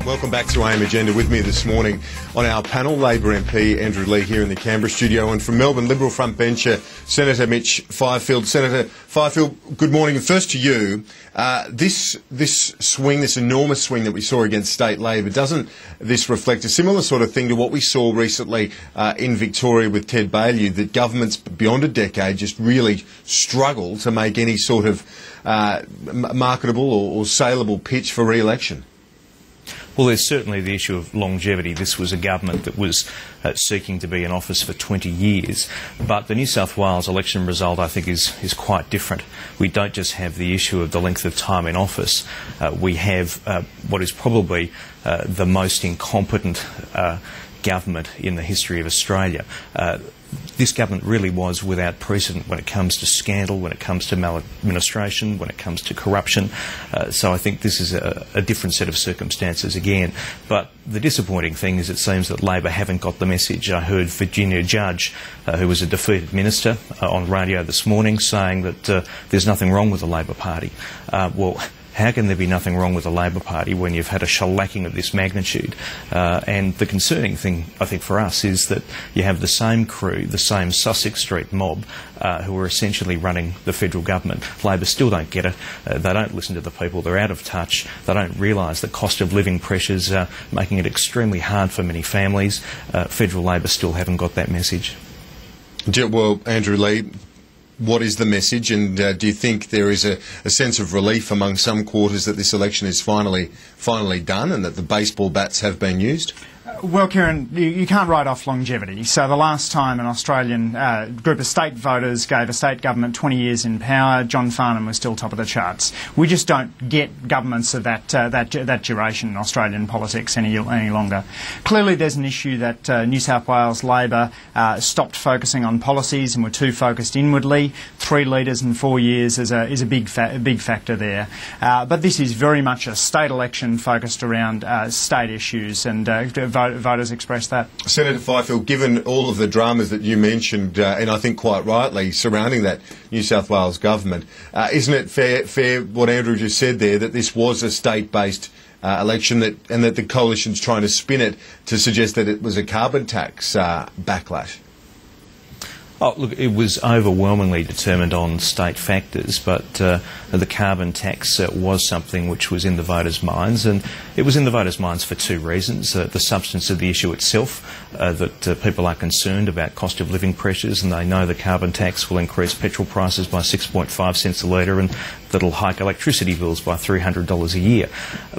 Welcome back to AM Agenda. With me this morning on our panel, Labor MP Andrew Leigh here in the Canberra studio, and from Melbourne, Liberal frontbencher Senator Mitch Fifield. Senator Fifield, good morning. And first to you, this swing, this enormous swing that we saw against state Labor, doesn't this reflect a similar sort of thing to what we saw recently in Victoria with Ted Baillieu, that governments beyond a decade just really struggle to make any sort of marketable or saleable pitch for re-election? Well, there's certainly the issue of longevity. This was a government that was seeking to be in office for 20 years. But the New South Wales election result, I think, is quite different. We don't just have the issue of the length of time in office. We have what is probably the most incompetent government in the history of Australia. This government really was without precedent when it comes to scandal, when it comes to maladministration, when it comes to corruption. So I think this is a different set of circumstances again. But the disappointing thing is it seems that Labor haven't got the message. I heard Virginia Judge, who was a defeated minister, on radio this morning saying that there's nothing wrong with the Labor Party. Well, how can there be nothing wrong with the Labor Party when you've had a shellacking of this magnitude? And the concerning thing, I think, for us is that you have the same crew, the same Sussex Street mob, who are essentially running the federal government. Labor still don't get it. They don't listen to the people. They're out of touch. They don't realise the cost of living pressures are making it extremely hard for many families. Federal Labor still haven't got that message. Well, Andrew Leigh, what is the message, and do you think there is a sense of relief among some quarters that this election is finally done and that the baseball bats have been used? Well, Kieran, you can't write off longevity. So the last time an Australian group of state voters gave a state government 20 years in power, John Farnham was still top of the charts. We just don't get governments of that duration in Australian politics any longer. Clearly, there's an issue that New South Wales Labor stopped focusing on policies and were too focused inwardly. 3 leaders in 4 years is a big factor there. But this is very much a state election focused around state issues, and voters express that. Senator Fifield, given all of the dramas that you mentioned, and I think quite rightly, surrounding that New South Wales government, isn't it fair what Andrew just said there, that this was a state-based election, and that the coalition's trying to spin it to suggest that it was a carbon tax backlash? Oh, look, it was overwhelmingly determined on state factors, but the carbon tax was something which was in the voters' minds, and it was in the voters' minds for 2 reasons. The substance of the issue itself, that people are concerned about cost of living pressures, and they know the carbon tax will increase petrol prices by 6.5 cents a litre, and that'll hike electricity bills by $300 a year.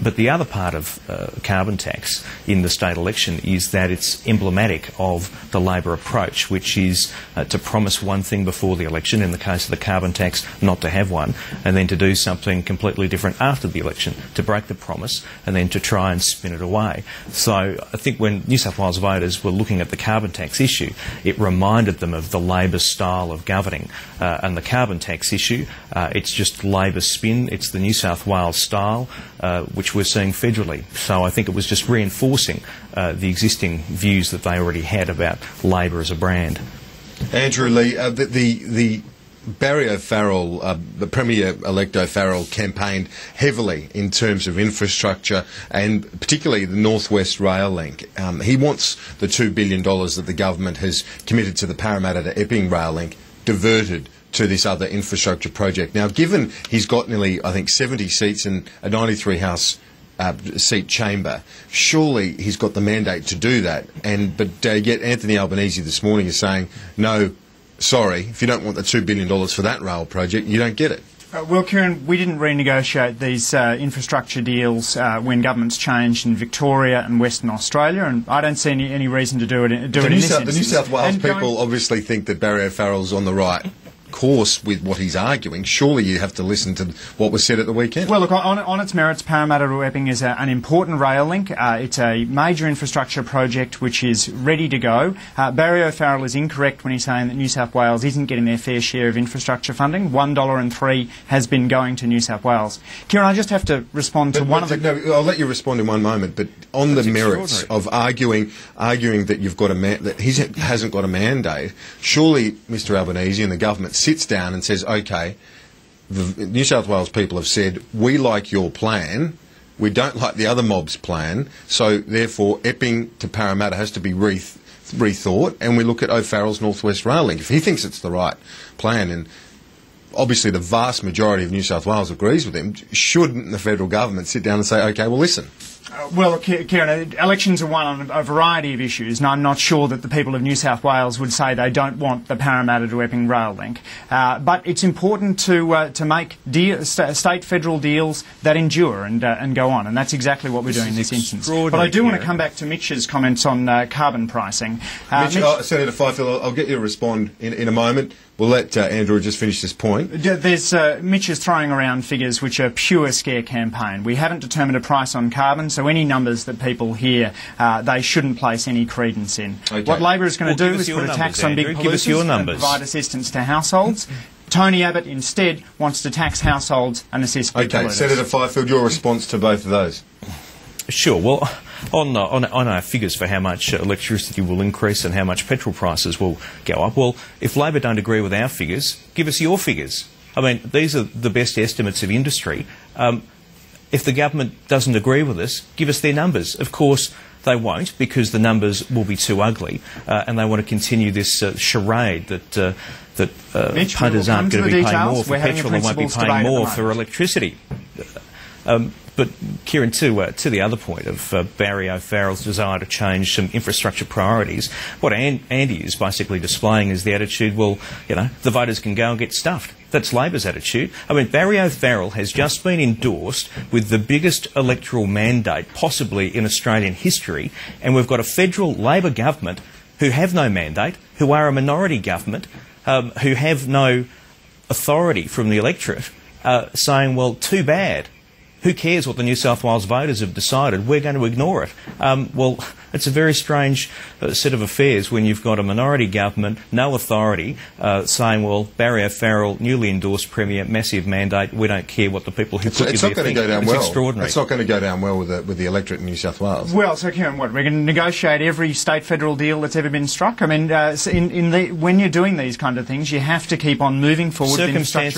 But the other part of carbon tax in the state election is that it's emblematic of the Labor approach, which is to promise one thing before the election, in the case of the carbon tax, not to have one, and then to do something completely different after the election, to break the promise, and then to try and spin it away. So I think when New South Wales voters were looking at the carbon tax issue, it reminded them of the Labor style of governing. And the carbon tax issue, it's just Labor's spin, it's the New South Wales style, which we're seeing federally. So I think it was just reinforcing the existing views that they already had about Labor as a brand. Andrew Leigh, the Barry O'Farrell, the Premier-elect O'Farrell, campaigned heavily in terms of infrastructure, and particularly the North West Rail link. He wants the $2 billion that the government has committed to the Parramatta to Epping rail link diverted to this other infrastructure project. Now, given he's got nearly, I think, 70 seats in a 93-house seat chamber, surely he's got the mandate to do that. But yet Anthony Albanese this morning is saying, no, sorry, if you don't want the $2 billion for that rail project, you don't get it. Well, Kieran, we didn't renegotiate these infrastructure deals when governments changed in Victoria and Western Australia, and I don't see any reason to do it in this instance. The New South Wales people obviously think that Barry O'Farrell's on the right course with what he's arguing. Surely you have to listen to what was said at the weekend. Well, look, on its merits, Parramatta to Epping is an important rail link. It's a major infrastructure project which is ready to go. Barry O'Farrell is incorrect when he's saying that New South Wales isn't getting their fair share of infrastructure funding. $1.03 has been going to New South Wales. Kieran, I just have to respond to one of the... No, I'll let you respond in one moment, but on the merits of arguing that you've got that he hasn't got a mandate, surely Mr Albanese and the government sits down and says, OK, the New South Wales people have said, we like your plan, we don't like the other mob's plan, so therefore Epping to Parramatta has to be rethought, and we look at O'Farrell's North West Rail Link. If he thinks it's the right plan, and obviously the vast majority of New South Wales agrees with him, shouldn't the federal government sit down and say, OK, well, listen. Well, Kieran, elections are won on a variety of issues, and I'm not sure that the people of New South Wales would say they don't want the Parramatta to Epping rail link. But it's important to make state-federal deals that endure and go on, and that's exactly what we're doing in this instance. But I do want to come back to Mitch's comments on carbon pricing. Mitch, Senator Fifield, I'll get you to respond in a moment. We'll let Andrew just finish this point. Mitch is throwing around figures which are pure scare campaign. We haven't determined a price on carbon, so any numbers that people hear, they shouldn't place any credence in. Okay. What Labor is going to do is put a tax on big polluters and provide assistance to households. Tony Abbott instead wants to tax households and assist big polluters. Senator Fifield, your response to both of those? Sure. Well, on our figures for how much electricity will increase and how much petrol prices will go up, well, if Labor don't agree with our figures, give us your figures. I mean, these are the best estimates of industry. If the government doesn't agree with us, give us their numbers. Of course, they won't, because the numbers will be too ugly, and they want to continue this charade that punters aren't going to be paying more for petrol and won't be paying more for electricity. But, Kieran, to the other point of Barry O'Farrell's desire to change some infrastructure priorities, what Andy is basically displaying is the attitude, well, you know, the voters can go and get stuffed. That's Labor's attitude. I mean, Barry O'Farrell has just been endorsed with the biggest electoral mandate possibly in Australian history, and we've got a federal Labor government who have no mandate, who are a minority government, who have no authority from the electorate, saying, well, too bad. Who cares what the New South Wales voters have decided? We're going to ignore it. Well, it's a very strange set of affairs when you've got a minority government, no authority, saying, well, Barry O'Farrell, newly endorsed Premier, massive mandate, we don't care what the people who put you there think. It's not going to go down well. It's extraordinary. It's not going to go down well with the electorate in New South Wales. Well, so Kieran, what, we're going to negotiate every state-federal deal that's ever been struck? I mean, when you're doing these kind of things, you have to keep on moving forward with infrastructure.